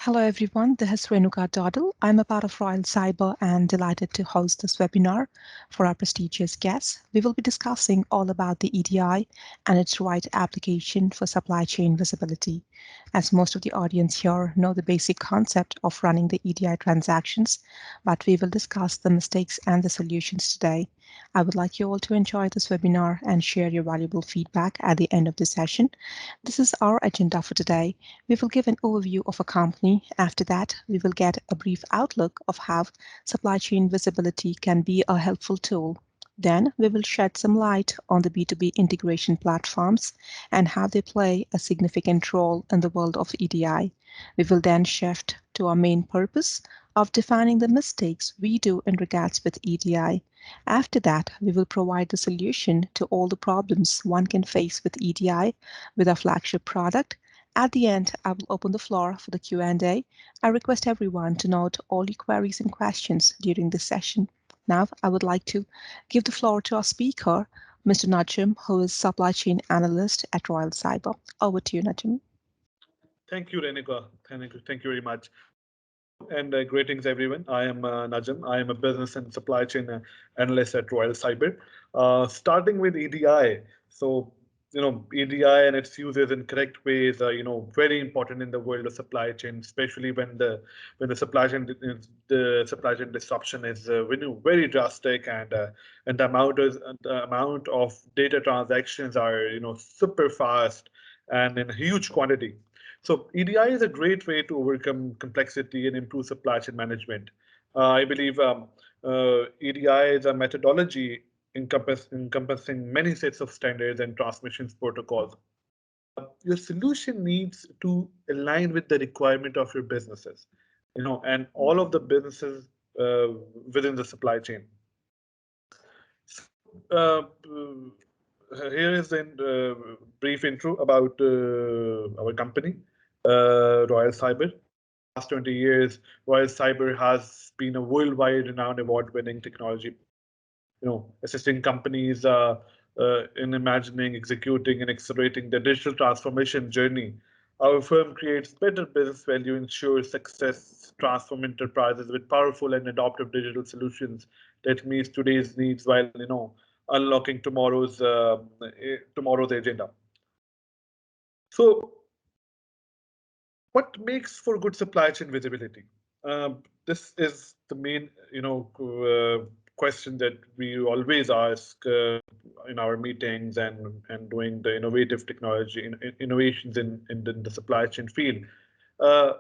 Hello everyone, this is Renuka Dodal. I'm a part of Royal Cyber and delighted to host this webinar for our prestigious guests. We will be discussing all about the EDI and its right application for supply chain visibility. As most of the audience here know the basic concept of running the EDI transactions, but we will discuss the mistakes and the solutions today. I would like you all to enjoy this webinar and share your valuable feedback at the end of the session. This is our agenda for today. We will give an overview of a company. After that, we will get a brief outlook of how supply chain visibility can be a helpful tool. Then we will shed some light on the B2B integration platforms and how they play a significant role in the world of EDI. We will then shift to our main purpose of defining the mistakes we do in regards with EDI. After that, we will provide the solution to all the problems one can face with EDI with our flagship product. At the end, I will open the floor for the Q&A. I request everyone to note all your queries and questions during this session. Now, I would like to give the floor to our speaker, Mr. Najim, who is Supply Chain Analyst at Royal Cyber. Over to you, Najim. Thank you, Renika. Thank you very much. And greetings, everyone. I am Najim. I am a business and supply chain analyst at Royal Cyber. Starting with EDI. So, EDI and its uses in correct ways are, very important in the world of supply chain, especially when the supply chain disruption is very drastic and the amount of data transactions are super fast and in huge quantity. So EDI is a great way to overcome complexity and improve supply chain management. I believe EDI is a methodology encompassing many sets of standards and transmissions protocols. Your solution needs to align with the requirement of your businesses, and all of the businesses within the supply chain. Uh, Here is a brief intro about our company, Royal Cyber. Last 20 years, Royal Cyber has been a worldwide renowned award-winning technology, assisting companies in imagining, executing, and accelerating their digital transformation journey. Our firm creates better business value, ensures success, transform enterprises with powerful and adaptive digital solutions that meets today's needs while unlocking tomorrow's agenda. So, what makes for good supply chain visibility? This is the main, question that we always ask in our meetings and doing the innovative technology innovations in the supply chain field. Uh,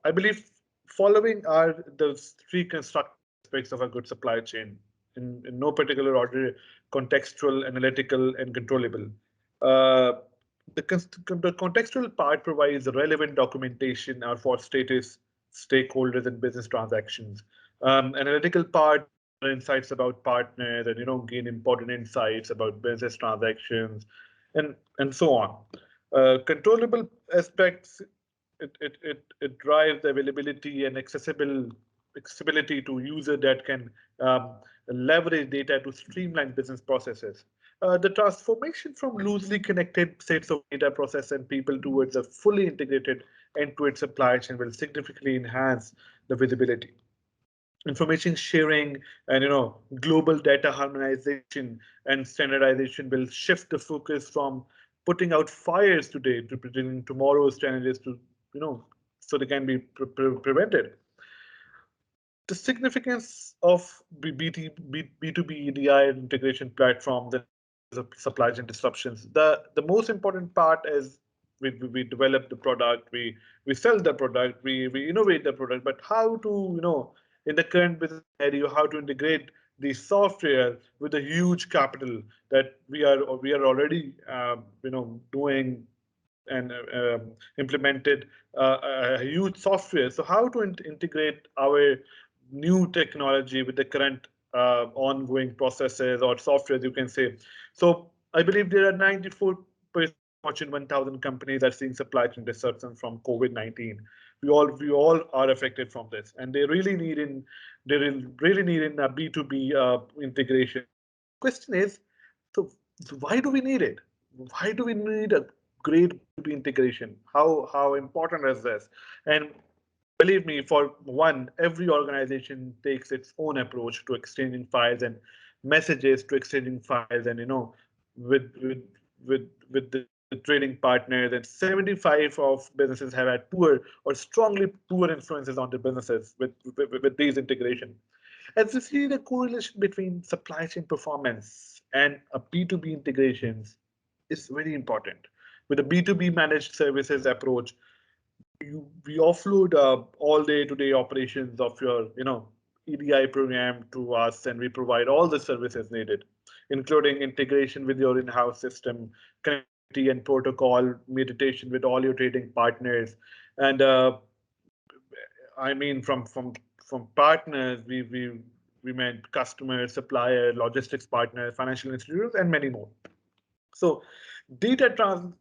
I believe following are the three construct aspects of a good supply chain in no particular order: contextual, analytical, and controllable. Uh, the contextual part provides relevant documentation for status, stakeholders, and business transactions. Analytical part insights about partners and gain important insights about business transactions and so on. Controllable aspects, it drives the availability and accessibility to user that can leverage data to streamline business processes. The transformation from loosely connected sets of data process and people towards a fully integrated end-to-end supply chain will significantly enhance the visibility. Information sharing and global data harmonization and standardization will shift the focus from putting out fires today to predicting tomorrow's challenges to so they can be prevented. The significance of B2B EDI integration platform, the supply chain disruptions. The most important part is we develop the product, we sell the product, we innovate the product, but how to, in the current business scenario, how to integrate the software with a huge capital that we are already doing and implemented a huge software. So how to integrate our new technology with the current ongoing processes or software, you can say. So I believe there are 94% Fortune 1000 companies are seeing supply chain disruption from COVID-19. We all are affected from this, and they really need in a B2B integration. Question is, so why do we need it? Why do we need a great B2B integration? How important is this? And believe me, for one, every organization takes its own approach to exchanging files and messages to exchanging files, and with the trading partners, and 75 of businesses have had poor or strongly poor influences on their businesses with these integrations. As we see, the correlation between supply chain performance and a B2B integrations is very important. With a B2B managed services approach, we offload all day-to-day operations of your EDI program to us, and we provide all the services needed, including integration with your in-house system, connectivity and protocol, mediation with all your trading partners, and I mean from partners we meant customers, supplier, logistics partner, financial institutions, and many more. So data trans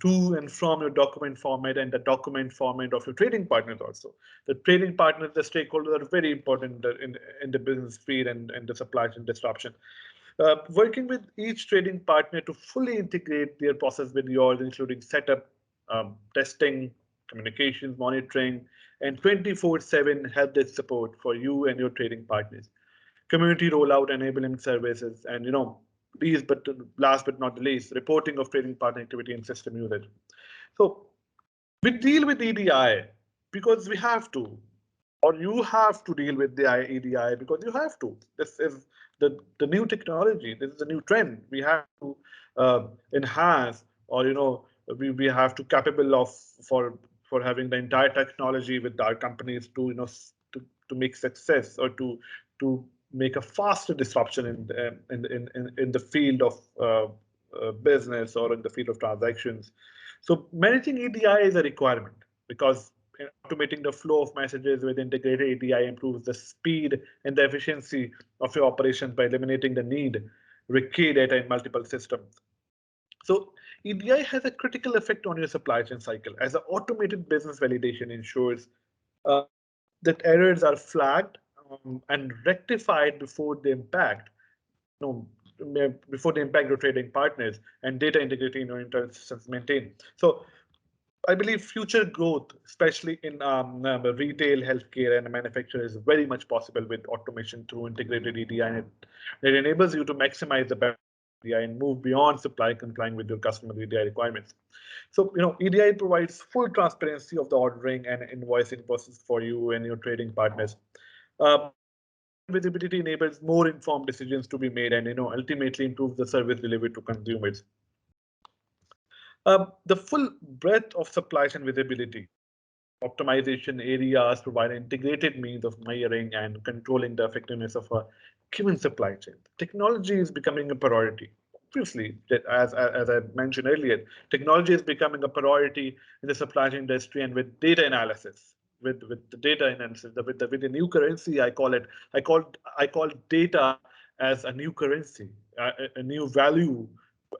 to and from your document format and the document format of your trading partners also. The trading partners, the stakeholders are very important in the business field and the supply chain disruption. Working with each trading partner to fully integrate their process with yours, including setup, testing, communications, monitoring, and 24/7 help desk support for you and your trading partners. Community rollout, enabling services, and these, but last but not the least, reporting of trading partner activity and system usage. So we deal with EDI because we have to, or you have to deal with the EDI because you have to. This is the new technology. This is a new trend. We have to enhance, or we have to capable of for having the entire technology with our companies to to make success, or to make a faster disruption in the field of business, or in the field of transactions. So managing EDI is a requirement because automating the flow of messages with integrated EDI improves the speed and the efficiency of your operations by eliminating the need recreate data in multiple systems. So EDI has a critical effect on your supply chain cycle, as an automated business validation ensures uh, that errors are flagged and rectified before they impact, before they impact your trading partners, and data integrity in your internal systems maintained. So I believe future growth, especially in retail, healthcare, and manufacturing, is very much possible with automation through integrated EDI. And it enables you to maximize the benefit of EDI and move beyond supply complying with your customer EDI requirements. So, EDI provides full transparency of the ordering and invoicing process for you and your trading partners. Visibility enables more informed decisions to be made, and ultimately improves the service delivered to consumers. The full breadth of supply chain visibility, optimization areas provide integrated means of measuring and controlling the effectiveness of a given supply chain. Technology is becoming a priority. Obviously, as I mentioned earlier, technology is becoming a priority in the supply chain industry, and with data analysis, with the data analysis, with the new currency, I call data as a new currency, a new value,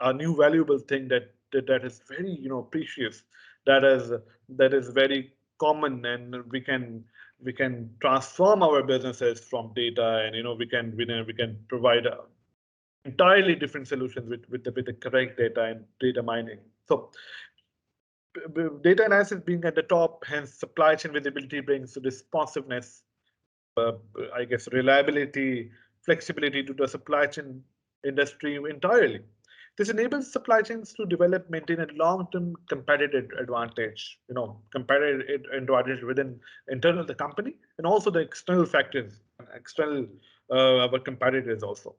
a new valuable thing that is very precious, that is very common, and we can transform our businesses from data, and we can provide entirely different solutions with the correct data and data mining. So data analysis being at the top, hence supply chain visibility brings responsiveness, uh, I guess reliability, flexibility to the supply chain industry entirely. This enables supply chains to develop, maintain a long-term competitive advantage, competitive advantage within internal the company, and also the external factors, external our competitors also.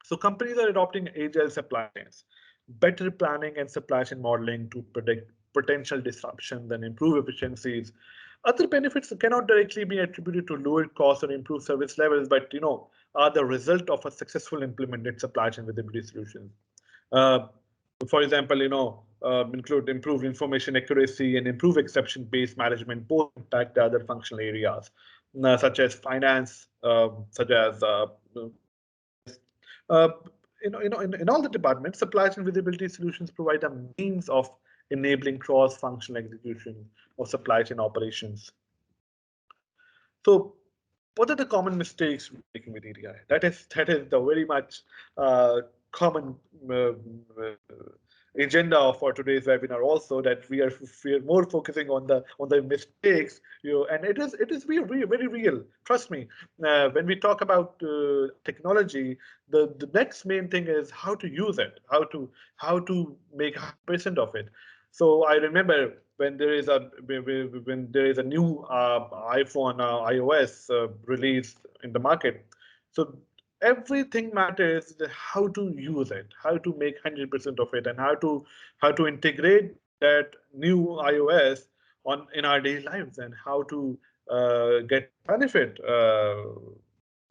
So companies are adopting agile supply chains, better planning and supply chain modeling to predict potential disruptions and improve efficiencies. Other benefits cannot directly be attributed to lower costs or improved service levels, but are the result of a successful implemented supply chain visibility solutions. Uh, for example, include improved information accuracy and improve exception-based management, both impact the other functional areas, such as finance, such as uh, in all the departments, supply chain visibility solutions provide a means of enabling cross-functional execution of supply chain operations. So, what are the common mistakes we're making with EDI? That is the very much common uh, agenda for today's webinar also, that we are more focusing on the mistakes, and it is very real. Trust me. When we talk about technology, the next main thing is how to use it, how to make 100% of it. So I remember when there is a new iPhone, iOS released in the market. So everything matters how to use it, how to make 100% of it, and how to integrate that new iOS on in our daily lives, and how to get benefit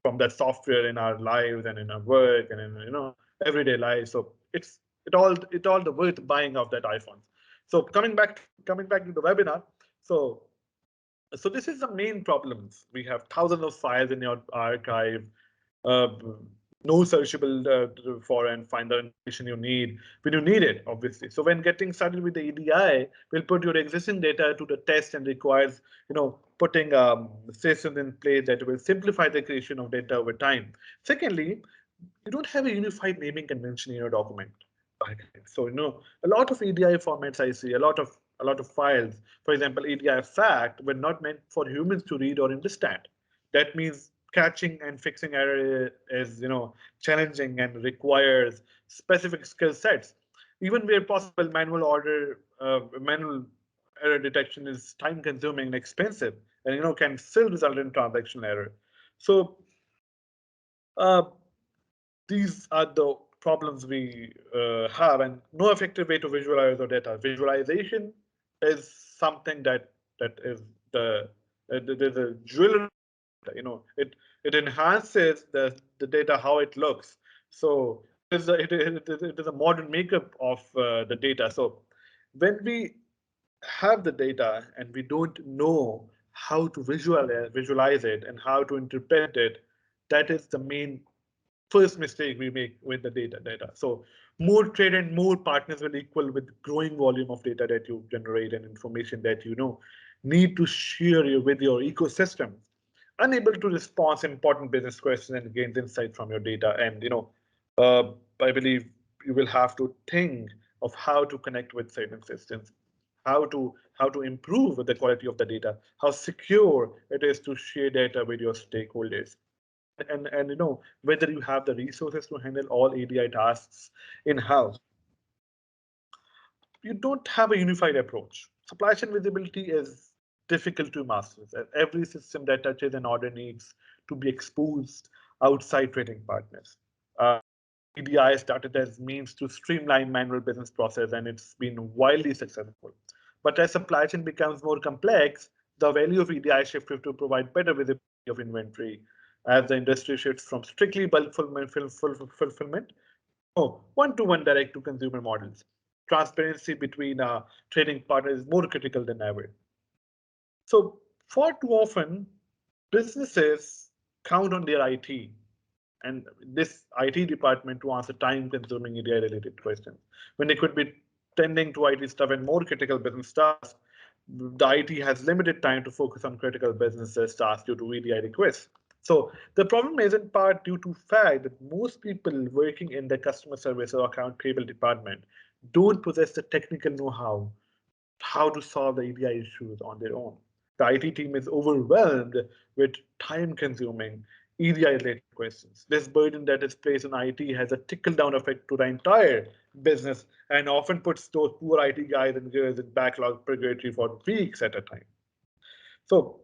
from that software in our lives and in our work and in everyday life. So it all the worth buying of that iPhone. So coming back to the webinar. So so this is the main problems. We have thousands of files in your archive, uh, no searchable for and find the information you need when you need it, obviously. So when getting started with the EDI, will put your existing data to the test and requires, putting systems in place that will simplify the creation of data over time. Secondly, you don't have a unified naming convention in your document. So a lot of EDI formats I see, a lot of files. For example, EDI fact were not meant for humans to read or understand. That means catching and fixing error is challenging and requires specific skill sets. Even where possible, manual error detection is time consuming and expensive, and can still result in transactional error. So uh, these are the problems we have, and no effective way to visualize our data. Visualization is something that is there's a jewelry. It enhances the data how it looks. So it is a modern makeup of the data. So when we have the data and we don't know how to visualize it and how to interpret it, that is the main first mistake we make with the data. So more trade and more partners will equal with growing volume of data that you generate and information that need to share with your ecosystem. Unable to respond to important business questions and gain insight from your data. And uh, I believe you will have to think of how to connect with certain systems, how to improve the quality of the data, how secure it is to share data with your stakeholders, and whether you have the resources to handle all ADI tasks in-house. You don't have a unified approach. Supply chain visibility is difficult to master. Every system that touches an order needs to be exposed outside trading partners. Uh, EDI started as means to streamline manual business process, and it's been wildly successful. But as supply chain becomes more complex, the value of EDI shifted to provide better visibility of inventory as the industry shifts from strictly bulk fulfillment, one-to-one direct-to-consumer models. Transparency between trading partners is more critical than ever. So far too often, businesses count on their IT and this IT department to answer time-consuming EDI-related questions when they could be tending to IT stuff and more critical business tasks. The IT has limited time to focus on critical business tasks due to EDI requests. So the problem is in part due to fact that most people working in the customer service or account payable department don't possess the technical know-how how to solve the EDI issues on their own. The IT team is overwhelmed with time-consuming EDI-related questions. This burden that is placed on IT has a trickle-down effect to the entire business and often puts those poor IT guys and girls in backlog purgatory for weeks at a time. So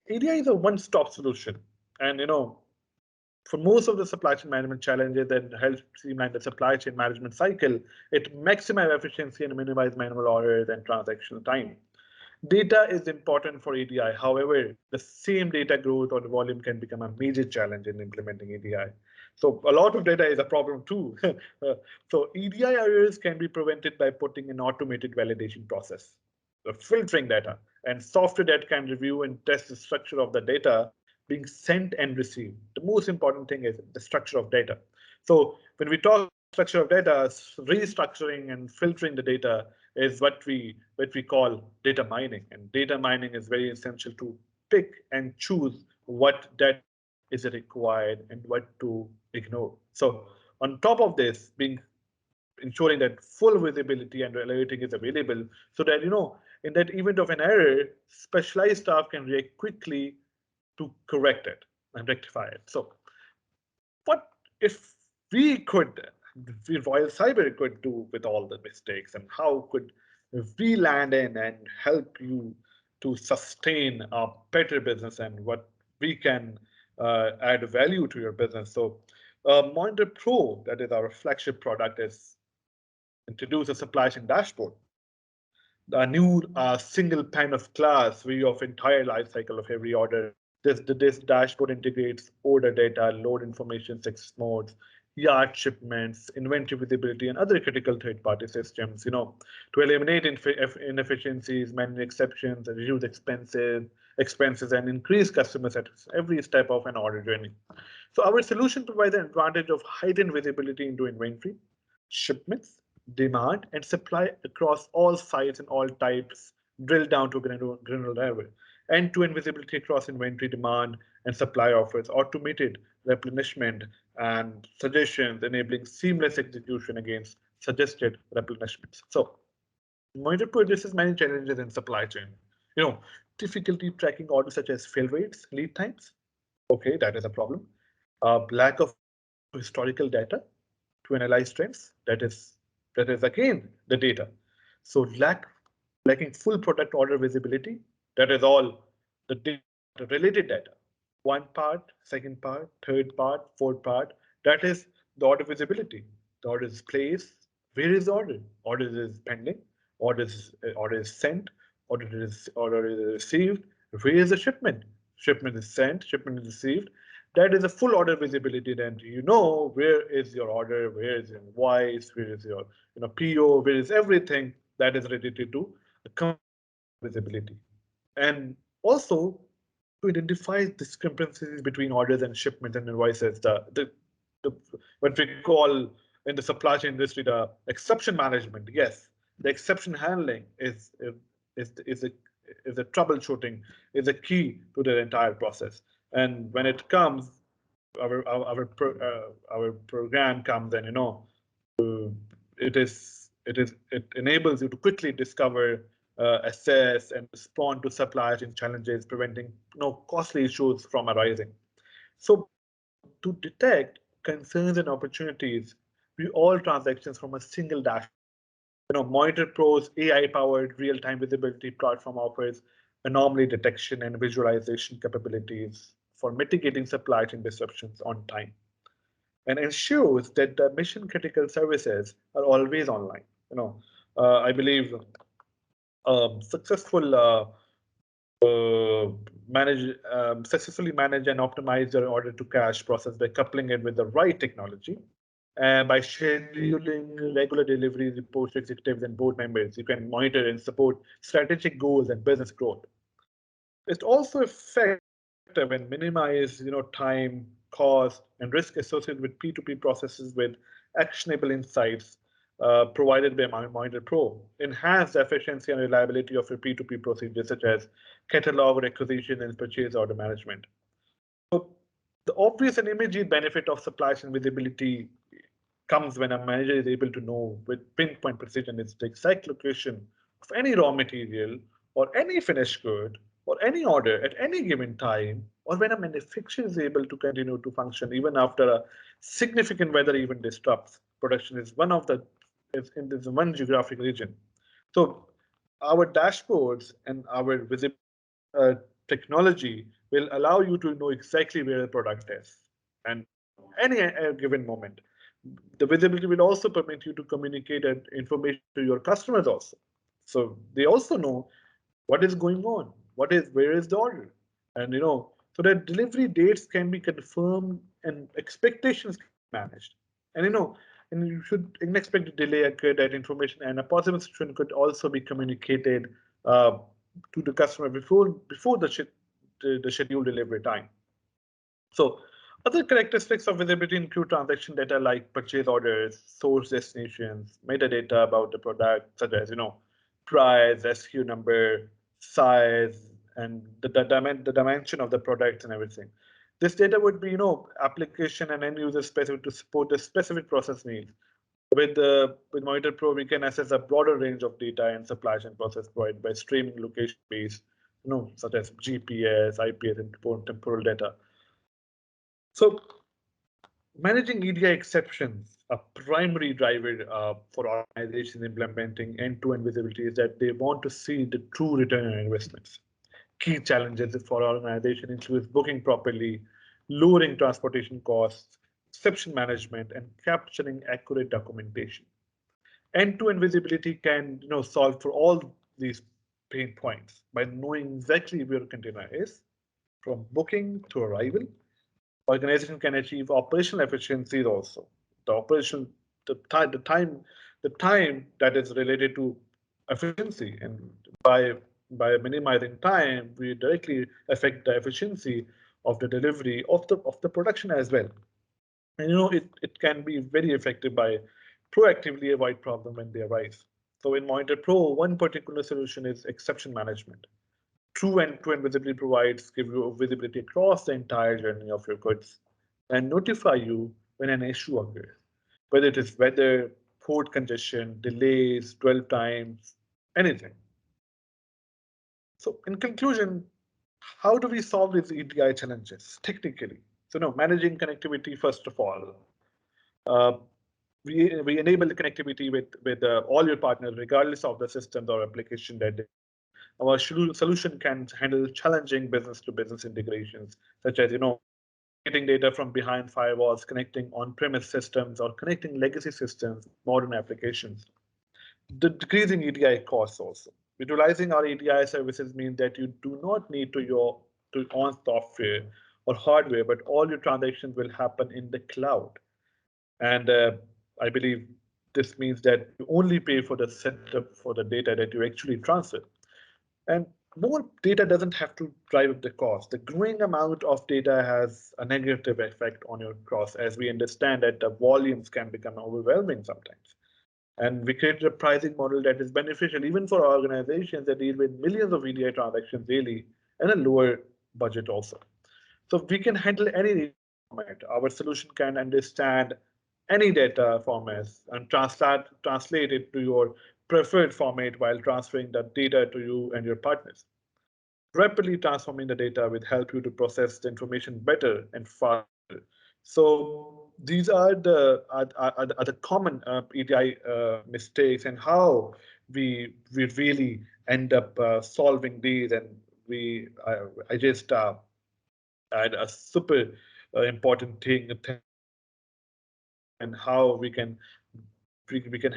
EDI is a one-stop solution, and for most of the supply chain management challenges that help streamline the supply chain management cycle, it maximizes efficiency and minimize manual orders and transactional time. Data is important for EDI. However, the same data growth or the volume can become a major challenge in implementing EDI. So a lot of data is a problem too. So EDI errors can be prevented by putting an automated validation process, the filtering data, and software that can review and test the structure of the data being sent and received. The most important thing is the structure of data. So when we talk structure of data, restructuring and filtering the data is what we call data mining. And data mining is very essential to pick and choose what data is required and what to ignore. So on top of this, being ensuring that full visibility and alerting is available so that, in that event of an error, specialized staff can react quickly to correct it and rectify it. So what if we could, we Royal Cyber could do with all the mistakes, and how could we land in and help you to sustain a better business, and what we can add value to your business? So Monitor Pro, that is our flagship product, is introduce a supply chain dashboard, a new single pane of glass view of entire life cycle of every order. This dashboard integrates order data, load information, six modes, yard shipments, inventory visibility, and other critical third-party systems, to eliminate inefficiencies, manage exceptions, and reduce expenses, and increase customer satisfaction every step of an order journey. So our solution provides an advantage of heightened visibility into inventory, shipments, demand, and supply across all sites and all types, drilled down to granular level. End-to-end visibility across inventory, demand, and supply offers automated replenishment and suggestions, enabling seamless execution against suggested replenishments. So Monitor Pro addresses many challenges in supply chain. Difficulty tracking orders such as fill rates, lead times. Okay, that is a problem. Lack of historical data to analyze trends. That is again the data. So lacking full product order visibility. That is all the data, the related data. One part, second part, third part, fourth part. That is the order visibility. The order is placed. Where is the order? Order is pending. Order is sent. Order is received. Where is the shipment? Shipment is sent. Shipment is received. That is a full order visibility. Then you know where is your order, where is your invoice, where is your PO, where is everything that is related to the visibility. And also to identify discrepancies between orders and shipments and invoices, the what we call in the supply chain industry the exception management. Yes, the exception handling is a troubleshooting, is a key to the entire process. And when it comes, our program comes, and it enables you to quickly discover, assess, and respond to supply chain challenges, preventing costly issues from arising. So to detect concerns and opportunities, we all transactions from a single dashboard. Monitor Pro's AI-powered real-time visibility platform offers anomaly detection and visualization capabilities for mitigating supply chain disruptions on time, and ensures that the mission-critical services are always online. I believe successful successfully manage and optimize your order to cash process by coupling it with the right technology. And by scheduling regular delivery reports to executives and board members, you can monitor and support strategic goals and business growth. It's also effective and minimize time, cost, and risk associated with P2P processes with actionable insights provided by Monitor Pro. Enhance the efficiency and reliability of your P2P procedures, such as catalog, requisition, and purchase order management. So the obvious and immediate benefit of supply chain visibility comes when a manager is able to know with pinpoint precision its the exact location of any raw material or any finished good or any order at any given time, or when a manufacturer is able to continue to function even after a significant weather event disrupts production is one of the is in this one geographic region. So our dashboards and our uh, technology will allow you to know exactly where the product is and any given moment. The visibility will also permit you to communicate information to your customers also. So they also know what is going on, where is the order, and so that delivery dates can be confirmed and expectations can be managed. And and you should expect a delay occur that information and a possible situation could also be communicated to the customer before the scheduled delivery time. So other characteristics of visibility include transaction data like purchase orders, source destinations, metadata about the product, such as price, SKU number, size, and the dimension of the product and everything. This data would be application and end user specific to support the specific process needs. With Monitor Pro, we can access a broader range of data and supply chain process provided by streaming location-based, such as GPS, IPS, and temporal data. So managing EDI exceptions, a primary driver for organizations implementing end-to-end visibility is that they want to see the true return on investments. Key challenges for organization include booking properly, lowering transportation costs, exception management, and capturing accurate documentation. End-to-end visibility can solve for all these pain points by knowing exactly where a container is, from booking to arrival. Organization can achieve operational efficiencies also. The time that is related to efficiency, and by minimizing time, we directly affect the efficiency of the delivery of the production as well. And it can be very effective by proactively avoid problems when they arise. So in Monitor Pro, one particular solution is exception management. True end-to-end visibility provides give you visibility across the entire journey of your goods and notify you when an issue occurs, whether it is weather, port congestion, delays, dwell times, anything. So in conclusion, how do we solve these EDI challenges technically? So managing connectivity first of all. Uh, we enable the connectivity with all your partners, regardless of the systems or application that they. Our solution can handle challenging business-to-business integrations, such as getting data from behind firewalls, connecting on-premise systems, or connecting legacy systems, modern applications. The decreasing EDI costs also. Utilizing our EDI services means that you do not need to own software or hardware, but all your transactions will happen in the cloud. And I believe this means that you only pay for the setup for the data that you actually transfer. And more data doesn't have to drive up the cost. The growing amount of data has a negative effect on your cost, as we understand that the volumes can become overwhelming sometimes. And we created a pricing model that is beneficial even for organizations that deal with millions of EDI transactions daily and a lower budget also. So we can handle any format. Our solution can understand any data formats and translate it to your preferred format while transferring that data to you and your partners. Rapidly transforming the data will help you to process the information better and faster. So these are the common EDI mistakes and how we really end up solving these. And I just add a super important thing and how we can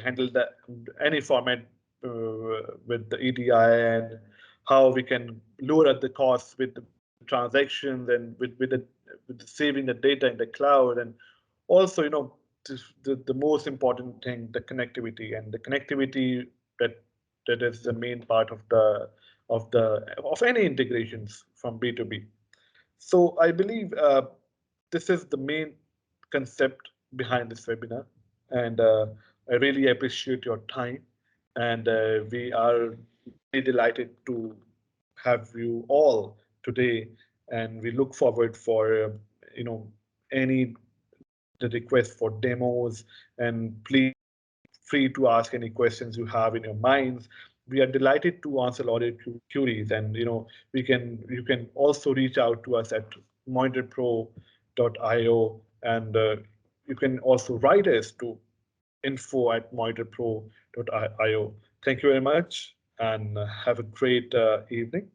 handle that any format with the EDI, and how we can lower the costs with the transactions and with saving the data in the cloud. And also the most important thing, the connectivity, and the connectivity that is the main part of any integrations from B2B. So I believe this is the main concept behind this webinar, and I really appreciate your time, and we are really delighted to have you all today, and we look forward for any the request for demos, and please free to ask any questions you have in your minds. We are delighted to answer all your queries, and you can also reach out to us at monitorpro.io, and you can also write us to info@monitorpro.io. Thank you very much, and have a great evening.